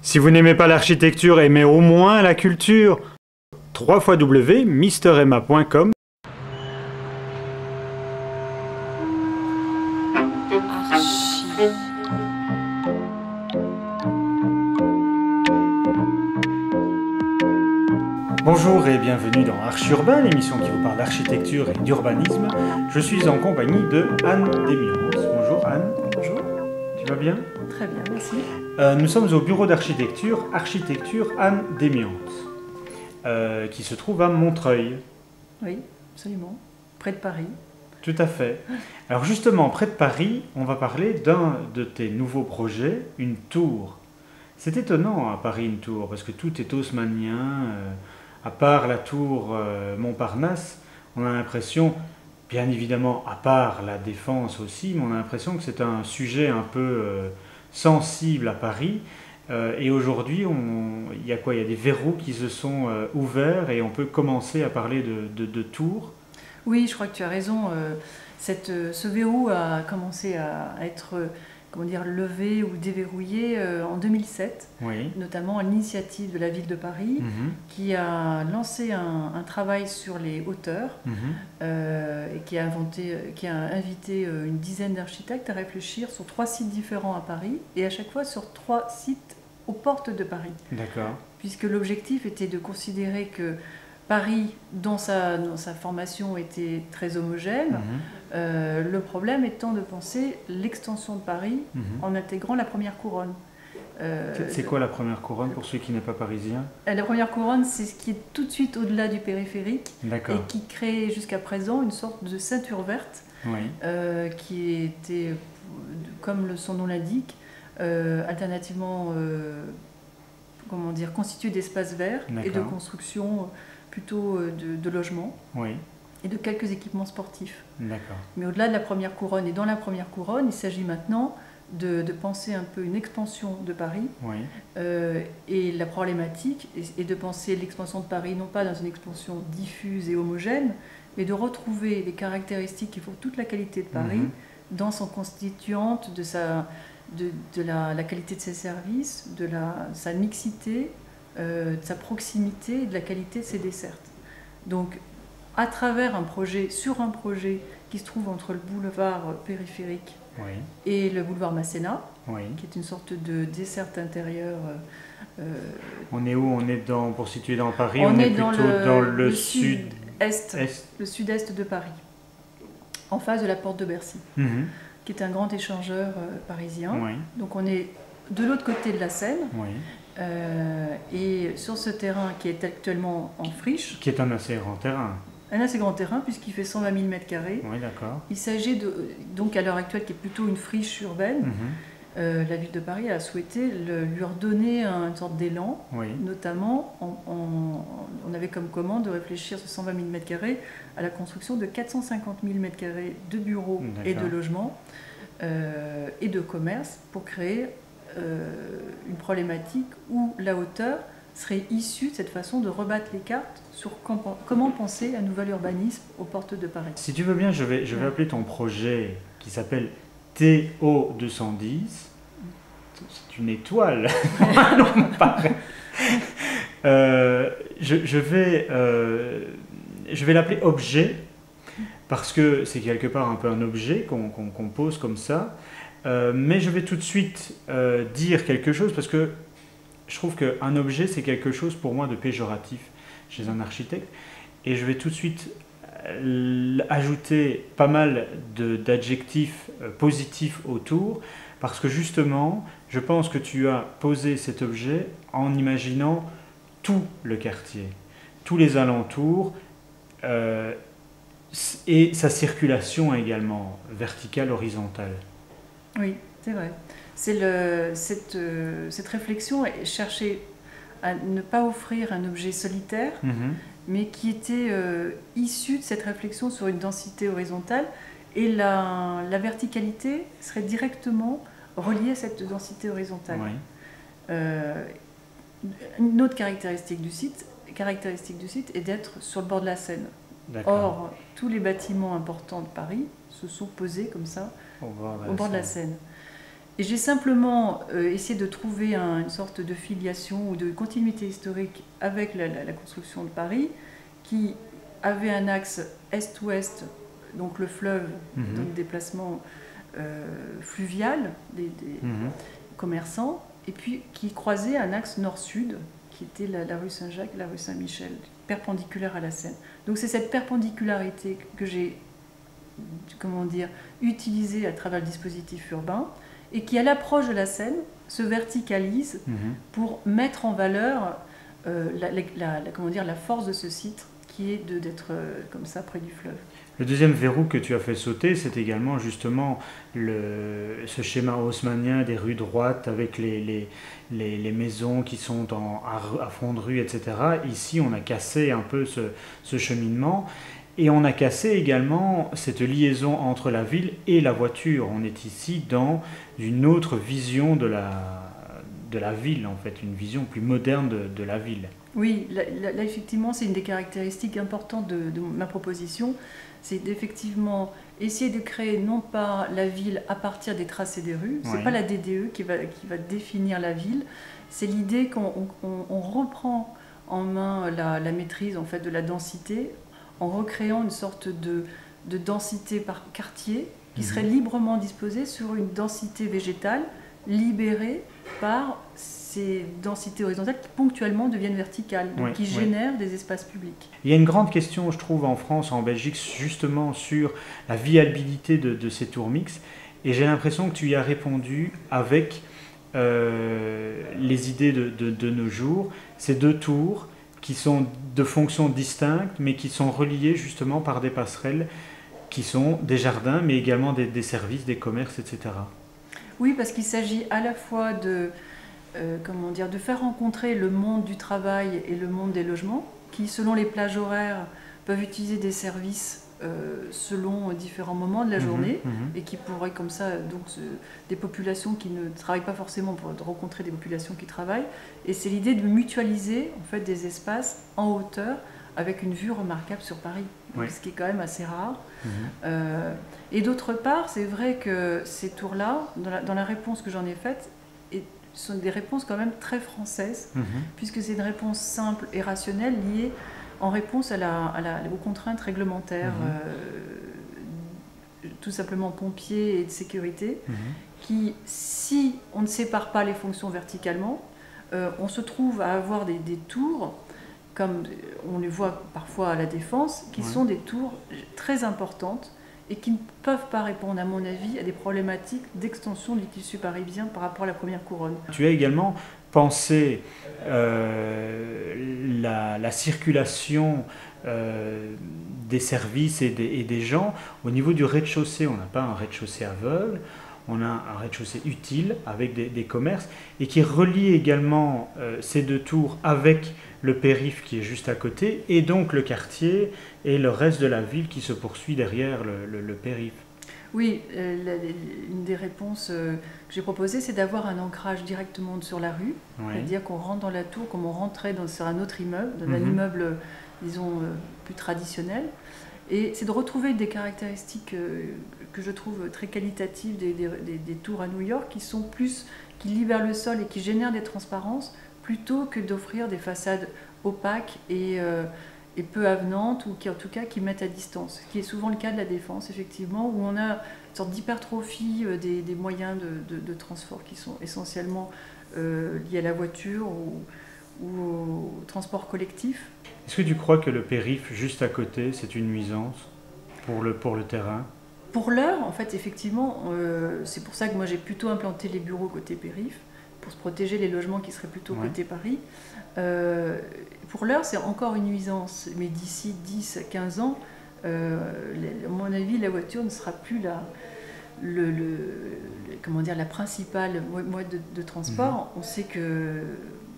Si vous n'aimez pas l'architecture, aimez au moins la culture. www.mremma.com. Bonjour et bienvenue dans Archi Urbain, l'émission qui vous parle d'architecture et d'urbanisme. Je suis en compagnie de Anne Desmiance. Bonjour Anne. Bonjour. Tu vas bien? Très bien, merci. Nous sommes au bureau d'architecture, Architecture Anne Desmiance, qui se trouve à Montreuil. Oui, absolument. Près de Paris. Tout à fait. Alors justement, près de Paris, on va parler d'un de tes nouveaux projets, une tour. C'est étonnant à Paris, une tour, parce que tout est haussmannien. À part la tour Montparnasse, on a l'impression, bien évidemment, à part la Défense aussi, mais on a l'impression que c'est un sujet un peu sensible à Paris. Et aujourd'hui, il y a quoi? Il y a des verrous qui se sont ouverts et on peut commencer à parler de tours. Oui, je crois que tu as raison. Ce verrou a commencé à être levé ou déverrouillé en 2007, Oui. notamment à l'initiative de la ville de Paris, qui a lancé un travail sur les hauteurs et qui a invité une dizaine d'architectes à réfléchir sur 3 sites différents à Paris et à chaque fois sur 3 sites aux portes de Paris. D'accord. Puisque l'objectif était de considérer que Paris, dans sa formation, était très homogène. Le problème étant de penser l'extension de Paris en intégrant la première couronne. C'est quoi la première couronne pour ceux qui n'est pas parisiens? La première couronne, c'est ce qui est tout de suite au-delà du périphérique et qui crée jusqu'à présent une sorte de ceinture verte qui était, comme son nom l'indique, alternativement constituée d'espaces verts et de construction plutôt de logements et de quelques équipements sportifs. Mais au-delà de la première couronne et dans la première couronne, il s'agit maintenant de penser un peu une expansion de Paris et la problématique est de penser l'expansion de Paris non pas dans une expansion diffuse et homogène, mais de retrouver les caractéristiques qui font toute la qualité de Paris dans son constituante de la qualité de ses services, de sa mixité, de sa proximité et de la qualité de ses dessertes. Donc, à travers sur un projet qui se trouve entre le boulevard périphérique et le boulevard Masséna, qui est une sorte de desserte intérieure. On est où? On est pour situer dans Paris, on est plutôt dans le sud-est, le sud-est de Paris, en face de la porte de Bercy, qui est un grand échangeur parisien. Donc on est de l'autre côté de la Seine. Et sur ce terrain qui est actuellement en friche. Qui est un assez grand terrain. Un assez grand terrain puisqu'il fait 120 000 m². Oui, d'accord. Il s'agit donc à l'heure actuelle qui est plutôt une friche urbaine. La ville de Paris a souhaité lui redonner une sorte d'élan. Notamment, on avait comme commande de réfléchir sur 120 000 m² à la construction de 450 000 m² de bureaux et de logements et de commerces pour créer une problématique où la hauteur serait issue de cette façon de rebattre les cartes sur comment penser un nouvel urbanisme aux portes de Paris. Si tu veux bien, je vais appeler ton projet qui s'appelle TO210. C'est une étoile. Je vais l'appeler objet parce que c'est quelque part un peu un objet qu'on pose comme ça. Mais je vais tout de suite dire quelque chose parce que je trouve qu'un objet, c'est quelque chose pour moi de péjoratif chez un architecte. Et je vais tout de suite ajouter pas mal d'adjectifs positifs autour parce que justement, je pense que tu as posé cet objet en imaginant tout le quartier, tous les alentours et sa circulation également, verticale, horizontale. Oui, c'est vrai. Cette réflexion est chercher à ne pas offrir un objet solitaire, mais qui était issu de cette réflexion sur une densité horizontale. Et la verticalité serait directement reliée à cette densité horizontale. Une autre caractéristique du site est d'être sur le bord de la Seine. Or, tous les bâtiments importants de Paris se sont posés comme ça au bord de la Seine. Et j'ai simplement essayé de trouver une sorte de filiation ou de continuité historique avec la construction de Paris, qui avait un axe est-ouest, donc le fleuve, donc déplacement fluvial des commerçants, et puis qui croisait un axe nord-sud, qui était la rue Saint-Jacques et la rue Saint-Michel, perpendiculaire à la Seine. Donc c'est cette perpendicularité que j'ai, utilisée à travers le dispositif urbain, et qui, à l'approche de la Seine, se verticalise pour mettre en valeur la force de ce site, qui est d'être comme ça près du fleuve. Le deuxième verrou que tu as fait sauter, c'est également justement ce schéma haussmannien des rues droites avec les maisons qui sont à fond de rue, etc. Ici, on a cassé un peu ce cheminement. Et on a cassé également cette liaison entre la ville et la voiture. On est ici dans une autre vision de la ville, en fait, une vision plus moderne de la ville. Oui, là effectivement, c'est une des caractéristiques importantes de ma proposition. C'est d'effectivement essayer de créer non pas la ville à partir des tracés des rues, c'est pas la DDE qui va définir la ville, c'est l'idée qu'on reprend en main la maîtrise en fait, de la densité, en recréant une sorte de densité par quartier qui serait librement disposée sur une densité végétale libérée par ces densités horizontales qui ponctuellement deviennent verticales, donc qui génèrent des espaces publics. Il y a une grande question, je trouve, en France, en Belgique, justement sur la viabilité de ces tours mixtes, et j'ai l'impression que tu y as répondu avec les idées de nos jours, ces deux tours qui sont de fonctions distinctes, mais qui sont reliées justement par des passerelles qui sont des jardins, mais également des services, des commerces, etc. Oui, parce qu'il s'agit à la fois de faire rencontrer le monde du travail et le monde des logements, qui, selon les plages horaires, peuvent utiliser des services selon différents moments de la journée, et qui pourraient comme ça, donc, des populations qui ne travaillent pas forcément pour rencontrer des populations qui travaillent. Et c'est l'idée de mutualiser en fait, des espaces en hauteur avec une vue remarquable sur Paris, donc, ce qui est quand même assez rare. Et d'autre part, c'est vrai que ces tours-là, dans la réponse que j'en ai faite, sont des réponses quand même très françaises, puisque c'est une réponse simple et rationnelle liée en réponse aux contraintes réglementaires, tout simplement pompiers et de sécurité, qui, si on ne sépare pas les fonctions verticalement, on se trouve à avoir des tours, comme on les voit parfois à la Défense, qui sont des tours très importantes et qui ne peuvent pas répondre, à mon avis, à des problématiques d'extension du tissu parisien par rapport à la première couronne. Tu as également pensé la circulation des services et des gens au niveau du rez-de-chaussée. On n'a pas un rez-de-chaussée aveugle, on a un rez-de-chaussée utile avec des commerces et qui relie également ces deux tours avec le périph' qui est juste à côté et donc le quartier et le reste de la ville qui se poursuit derrière le périph'. Oui, une des réponses que j'ai proposées, c'est d'avoir un ancrage directement sur la rue, c'est-à-dire qu'on rentre dans la tour comme on rentrait sur un autre immeuble, dans un immeuble, disons, plus traditionnel. Et c'est de retrouver des caractéristiques que je trouve très qualitatives des tours à New York, qui libèrent le sol et qui génèrent des transparences, plutôt que d'offrir des façades opaques et peu avenantes, ou qui en tout cas qui mettent à distance, ce qui est souvent le cas de la Défense, effectivement, où on a une sorte d'hypertrophie des moyens de transport qui sont essentiellement liés à la voiture ou au transport collectif. Est-ce que tu crois que le périph' juste à côté, c'est une nuisance pour le terrain ? Pour l'heure, en fait, effectivement, c'est pour ça que moi j'ai plutôt implanté les bureaux côté périph', pour se protéger les logements qui seraient plutôt côté Paris. Pour l'heure, c'est encore une nuisance, mais d'ici 10-15 ans, à mon avis, la voiture ne sera plus la principale mode de transport. On sait que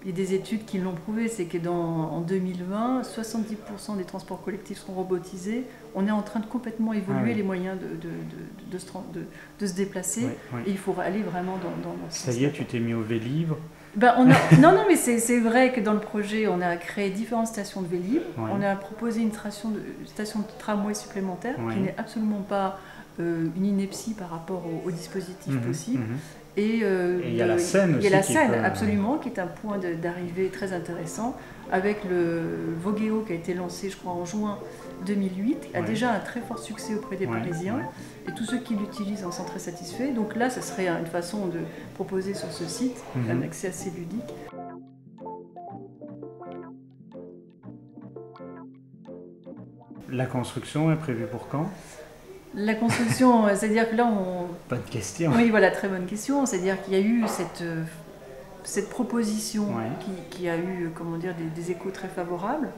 il y a des études qui l'ont prouvé, c'est que en 2020, 70% des transports collectifs seront robotisés. On est en train de complètement évoluer les moyens de se déplacer. Et il faut aller vraiment dans ce sens. Ça y est, tu t'es mis au Vélib. Non, mais c'est vrai que dans le projet, on a créé différentes stations de Vélib. On a proposé une station de tramway supplémentaire qui n'est absolument pas une ineptie par rapport au dispositif possible. Et il y a la Seine aussi. Il y a la Seine, absolument, qui est un point d'arrivée très intéressant, avec le Voguéo qui a été lancé, je crois, en juin 2008, a déjà un très fort succès auprès des Parisiens, et tous ceux qui l'utilisent en sont très satisfaits. Donc là, ce serait une façon de proposer sur ce site un accès assez ludique. La construction est prévue pour quand ? La construction, c'est-à-dire que là, Pas de question. Oui, voilà, très bonne question. C'est-à-dire qu'il y a eu cette proposition qui a eu, comment dire, des échos très favorables.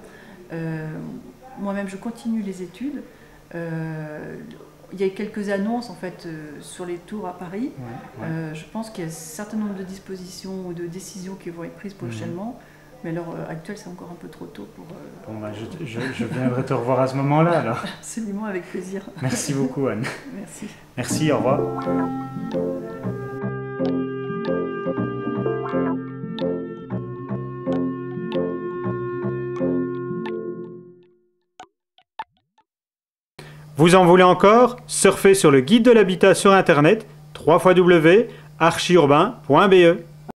Moi-même, je continue les études. Il y a eu quelques annonces, en fait, sur les tours à Paris. Je pense qu'il y a un certain nombre de dispositions ou de décisions qui vont être prises prochainement. Mais à l'heure actuelle, c'est encore un peu trop tôt pour... Bon, bah, je viendrai te revoir à ce moment-là, alors. Absolument, avec plaisir. Merci beaucoup, Anne. Merci. Merci, au revoir. Vous en voulez encore? Surfez sur le guide de l'habitat sur Internet, www.archiurbain.be.